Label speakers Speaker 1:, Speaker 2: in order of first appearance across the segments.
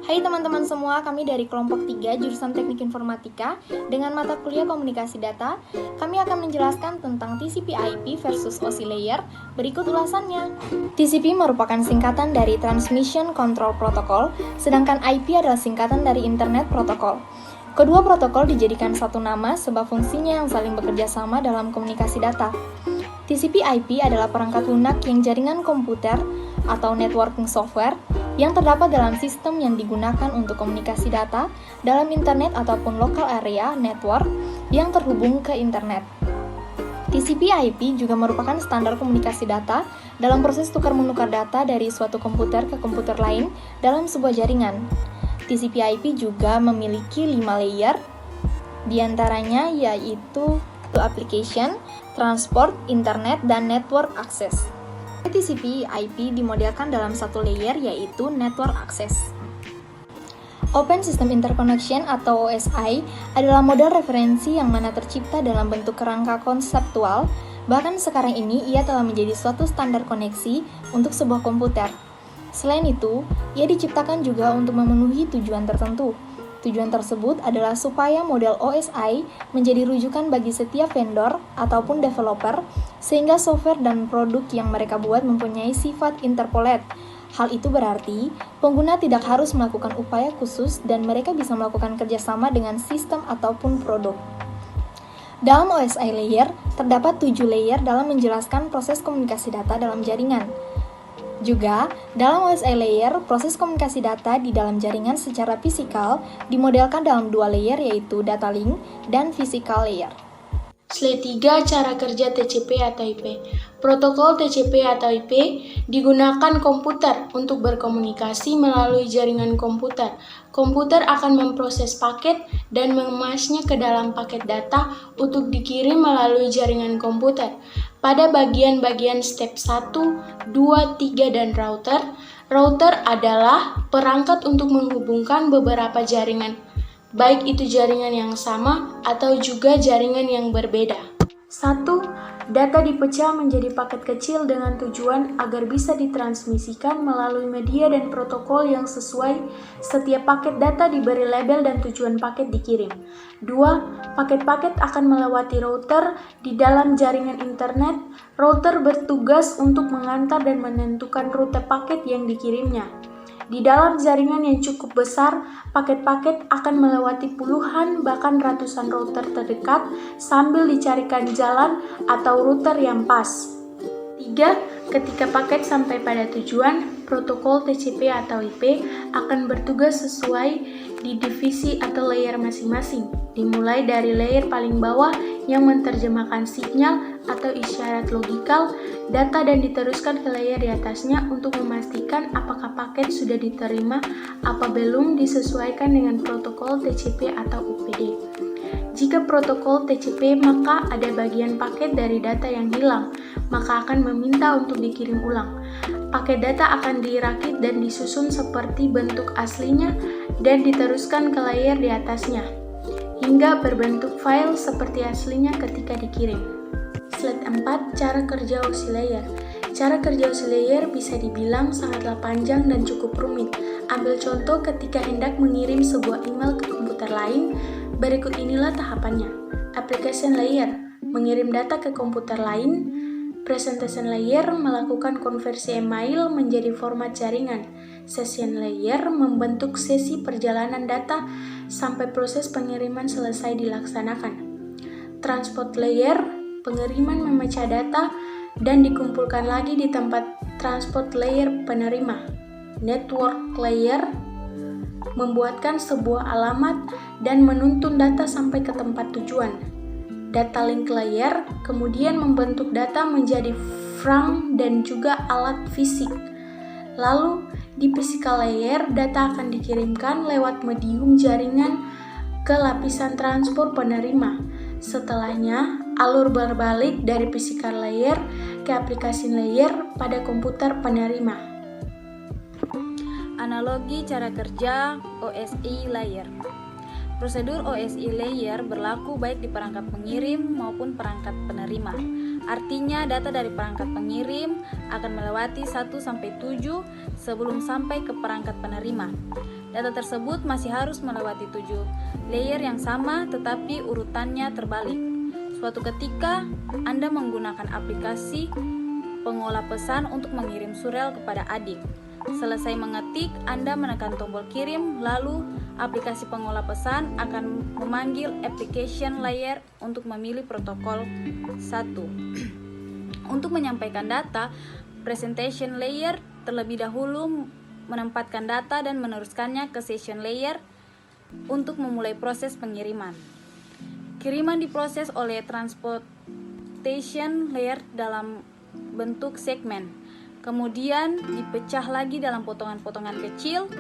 Speaker 1: Hai teman-teman semua, kami dari kelompok 3 jurusan Teknik Informatika dengan mata kuliah Komunikasi Data. Kami akan menjelaskan tentang TCP/IP versus OSI layer. Berikut ulasannya. TCP merupakan singkatan dari Transmission Control Protocol, sedangkan IP adalah singkatan dari Internet Protocol. Kedua protokol dijadikan satu nama sebab fungsinya yang saling bekerja sama dalam komunikasi data. TCP/IP adalah perangkat lunak yang jaringan komputer atau networking software yang terdapat dalam sistem yang digunakan untuk komunikasi data dalam internet ataupun local area network yang terhubung ke internet. TCP/IP juga merupakan standar komunikasi data dalam proses tukar-menukar data dari suatu komputer ke komputer lain dalam sebuah jaringan. TCP/IP juga memiliki 5 layer, diantaranya yaitu application, transport, internet, dan network access. TCP/IP dimodelkan dalam satu layer yaitu Network Access. Open System Interconnection atau OSI adalah model referensi yang mana tercipta dalam bentuk kerangka konseptual, bahkan sekarang ini ia telah menjadi suatu standar koneksi untuk sebuah komputer. Selain itu, ia diciptakan juga untuk memenuhi tujuan tertentu. Tujuan tersebut adalah supaya model OSI menjadi rujukan bagi setiap vendor ataupun developer, sehingga software dan produk yang mereka buat mempunyai sifat interpolate. Hal itu berarti, pengguna tidak harus melakukan upaya khusus dan mereka bisa melakukan kerjasama dengan sistem ataupun produk. Dalam OSI layer, terdapat 7 layer dalam menjelaskan proses komunikasi data dalam jaringan. Juga, dalam OSI layer, proses komunikasi data di dalam jaringan secara fisikal dimodelkan dalam 2 layer yaitu data link dan physical layer.
Speaker 2: Slide 3. Cara kerja TCP atau IP. Protokol TCP atau IP digunakan komputer untuk berkomunikasi melalui jaringan komputer. Komputer akan memproses paket dan mengemasnya ke dalam paket data untuk dikirim melalui jaringan komputer. Pada bagian-bagian step 1, 2, 3, dan router, router adalah perangkat untuk menghubungkan beberapa jaringan, baik itu jaringan yang sama atau juga jaringan yang berbeda. 1. Data dipecah menjadi paket kecil dengan tujuan agar bisa ditransmisikan melalui media dan protokol yang sesuai. Setiap paket data diberi label dan tujuan paket dikirim. 2. Paket-paket akan melewati router di dalam jaringan internet. Router bertugas untuk mengantar dan menentukan rute paket yang dikirimnya. Di dalam jaringan yang cukup besar, paket-paket akan melewati puluhan bahkan ratusan router terdekat sambil dicarikan jalan atau router yang pas. 3. Ketika paket sampai pada tujuan, protokol TCP atau IP akan bertugas sesuai di divisi atau layer masing-masing, dimulai dari layer paling bawah yang menerjemahkan sinyal atau isyarat logikal data dan diteruskan ke layer di atasnya untuk memastikan apakah paket sudah diterima apa belum disesuaikan dengan protokol TCP atau UPD. Jika protokol TCP maka ada bagian paket dari data yang hilang, maka akan meminta untuk dikirim ulang. Paket data akan dirakit dan disusun seperti bentuk aslinya dan diteruskan ke layer di atasnya, hingga berbentuk file seperti aslinya ketika dikirim. Slide 4. Cara kerja OSI layer. Cara kerja OSI layer bisa dibilang sangatlah panjang dan cukup rumit. Ambil contoh ketika hendak mengirim sebuah email ke komputer lain, berikut inilah tahapannya. Application layer, mengirim data ke komputer lain. Presentation layer, melakukan konversi email menjadi format jaringan. Session layer, membentuk sesi perjalanan data sampai proses pengiriman selesai dilaksanakan. Transport layer, pengiriman memecah data dan dikumpulkan lagi di tempat transport layer penerima. Network layer, membuatkan sebuah alamat dan menuntun data sampai ke tempat tujuan. Data link layer, kemudian membentuk data menjadi frame dan juga alat fisik. Lalu, di physical layer, data akan dikirimkan lewat medium jaringan ke lapisan transport penerima. Setelahnya, alur berbalik dari physical layer ke application layer pada komputer penerima.
Speaker 3: Analogi cara kerja OSI layer. Prosedur OSI layer berlaku baik di perangkat pengirim maupun perangkat penerima. Artinya data dari perangkat pengirim akan melewati 1-7 sebelum sampai ke perangkat penerima. Data tersebut masih harus melewati 7 layer yang sama tetapi urutannya terbalik. Suatu ketika, Anda menggunakan aplikasi pengolah pesan untuk mengirim surel kepada adik. Selesai mengetik, Anda menekan tombol kirim, lalu aplikasi pengolah pesan akan memanggil application layer untuk memilih protokol 1. Untuk menyampaikan data, presentation layer terlebih dahulu menempatkan data dan meneruskannya ke session layer untuk memulai proses pengiriman. Kiriman diproses oleh transportation layer dalam bentuk segmen, kemudian dipecah lagi dalam potongan-potongan kecil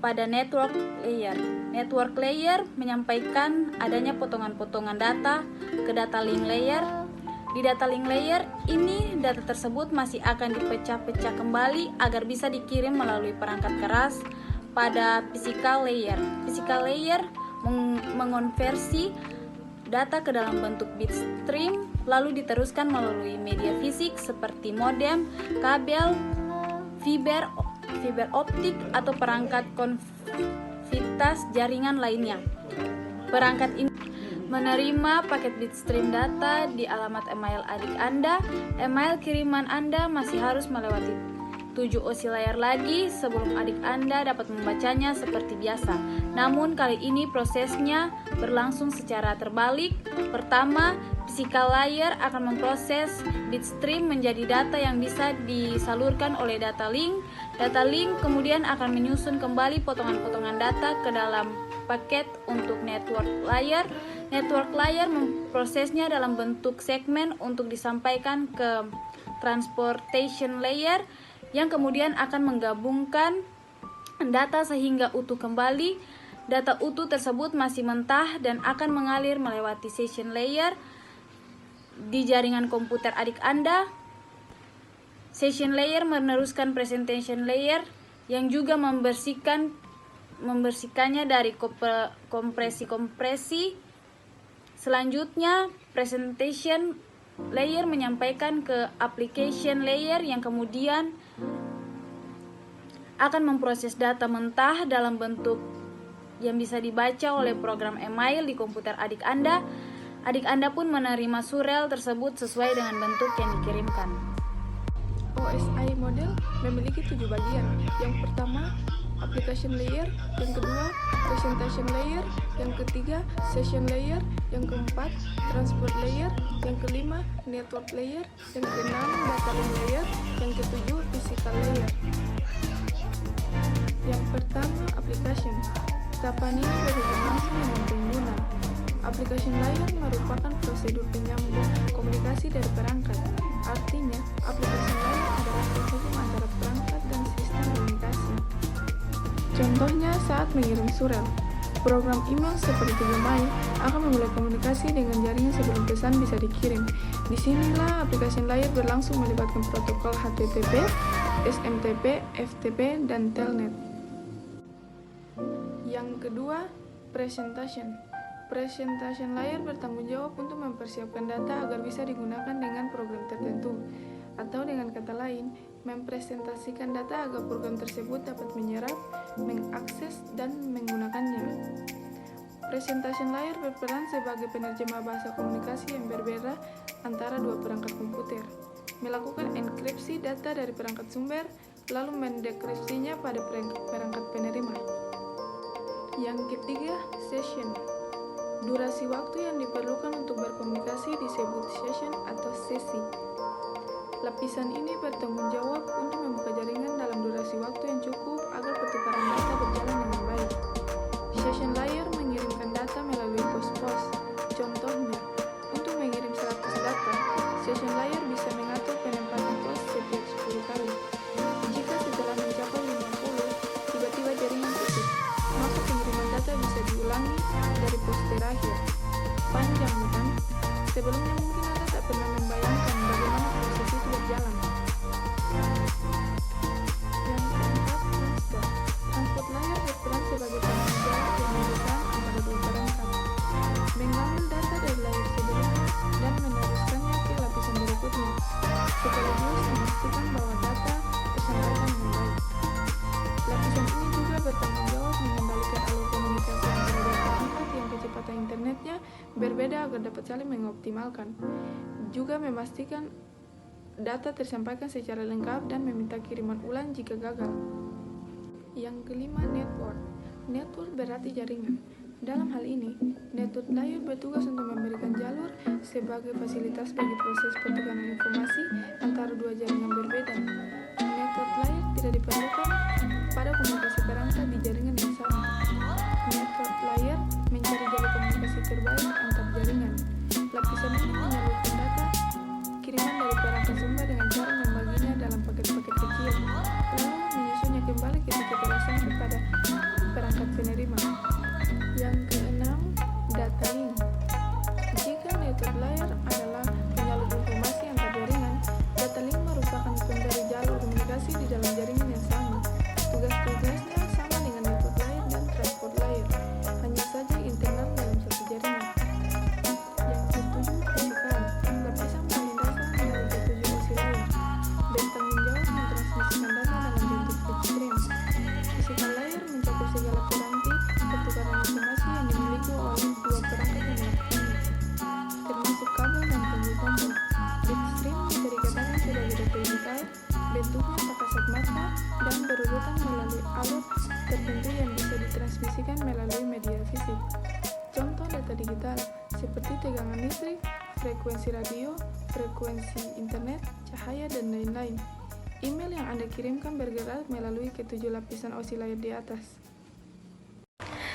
Speaker 3: pada network layer. Network layer menyampaikan adanya potongan-potongan data ke data link layer. Di data link layer ini, data tersebut masih akan dipecah-pecah kembali agar bisa dikirim melalui perangkat keras pada physical layer. Physical layer mengonversi data ke dalam bentuk bitstream, lalu diteruskan melalui media fisik seperti modem, kabel, fiber optik, atau perangkat konektivitas jaringan lainnya. Perangkat ini menerima paket bitstream data di alamat email adik Anda. Email kiriman Anda masih harus melewati 7 OSI layer lagi sebelum adik Anda dapat membacanya seperti biasa. Namun kali ini prosesnya berlangsung secara terbalik. Pertama, physical layer akan memproses bitstream menjadi data yang bisa disalurkan oleh data link. Data link kemudian akan menyusun kembali potongan-potongan data ke dalam paket untuk network layer. Network layer memprosesnya dalam bentuk segmen untuk disampaikan ke transportation layer, yang kemudian akan menggabungkan data sehingga utuh kembali. Data utuh tersebut masih mentah dan akan mengalir melewati session layer di jaringan komputer adik Anda. Session layer meneruskan presentation layer yang juga membersihkannya dari kompresi-kompresi. Selanjutnya, presentation layer menyampaikan ke application layer yang kemudian akan memproses data mentah dalam bentuk yang bisa dibaca oleh program email di komputer adik Anda. Adik Anda pun menerima surel tersebut sesuai dengan bentuk yang dikirimkan.
Speaker 4: OSI model memiliki 7 bagian. Yang pertama, application layer, yang kedua, presentation layer, yang ketiga, session layer, yang keempat, transport layer, yang kelima, network layer, yang keenam, data link layer, yang ketujuh, physical layer. Yang pertama, application. Tahapan ini berhubungan langsung dengan pengguna. Application layer merupakan prosedur penyambung komunikasi dari perangkat. Artinya, application layer adalah penghubung antara perangkat dan sistem komunikasi. Contohnya saat mengirim surel, program email seperti Gmail akan memulai komunikasi dengan jaringan sebelum pesan bisa dikirim. Disinilah application layer berlangsung melibatkan protokol HTTP, SMTP, FTP, dan Telnet. Yang kedua, presentation. Presentation layer bertanggung jawab untuk mempersiapkan data agar bisa digunakan dengan program tertentu, atau dengan kata lain, mempresentasikan data agar program tersebut dapat menyerap, mengakses, dan menggunakannya. Presentation layer berperan sebagai penerjemah bahasa komunikasi yang berbeda antara dua perangkat komputer, melakukan enkripsi data dari perangkat sumber, lalu mendekripsinya pada perangkat penerima. Yang ketiga, session. Durasi waktu yang diperlukan untuk berkomunikasi disebut session atau sesi. Lapisan ini bertanggung jawab untuk membuka jaringan dalam durasi waktu yang cukup agar pertukaran data berjalan dengan baik. Session layer mengirimkan data melalui pos-pos. Contohnya, untuk mengirim 100 data, session layer bisa mengatur penempatan pos setiap 10 kali. Jika setelah mencapai 50, tiba-tiba jaringan putus, maka pengiriman data bisa diulangi dari pos terakhir. Panjang, bukan? Sebelumnya mungkin Anda tak pernah membayangkan bagaimana proses itu berjalan. Yang keempat, transport. Transport layer berperan sebagai penanggung jawab yang memberikan berbeda agar dapat saling mengoptimalkan. Juga memastikan data tersampaikan secara lengkap dan meminta kiriman ulang jika gagal. Yang kelima, network. Network berarti jaringan. Dalam hal ini, network layer bertugas untuk memberikan jalur sebagai fasilitas bagi proses pertukaran informasi antara dua jaringan berbeda. Network layer tidak diperlukan pada komunikasi perangkat di jaringan yang sama. Network layer mencari jalur komunikasi terbaik antar jaringan. Lapisan ini menyalurkan data kiriman dari perangkat sumber dengan cara membaginya dalam paket-paket kecil, lalu menyusunnya kembali ketika telah sampai pada perangkat penerima. Yang keenam, data link. Jika network layer adalah penyalur informasi antar jaringan, data link merupakan pemberi jalur komunikasi di dalam jaringan yang sama. Tugas-tugasnya sama dengan network layer dan transport layer, hanya saja internal dalam satu jaringan. Yang ketujuh, fisikal. Lapisan paling dasar dari ketujuh osi layer bertanggung jawab mentransmisikan data dalam bentuk bitstream. Physical layer mencakup segala piranti pertukaran informasi yang dimiliki oleh dua perangkat yang melakukannya, termasuk kabel dan tombol-tombol. Bitstream bisa dikatakan sebagai data unitary, bentuknya tak kasat mata dan berurutan melalui alur tertentu yang bisa ditransmisikan melalui media fisik. Contoh data digital seperti tegangan listrik, frekuensi radio, frekuensi internet, cahaya, dan lain-lain. Email yang Anda kirimkan bergerak melalui ketujuh lapisan osi layer di atas.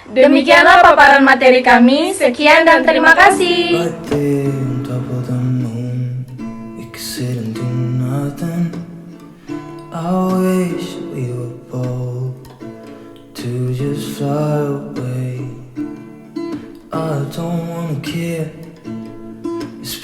Speaker 2: Demikianlah paparan materi kami. Sekian dan terima kasih.
Speaker 5: Right there on top of the moon, we could sit and do nothing. I wish we were bold to just fly away. I don't wanna care. It's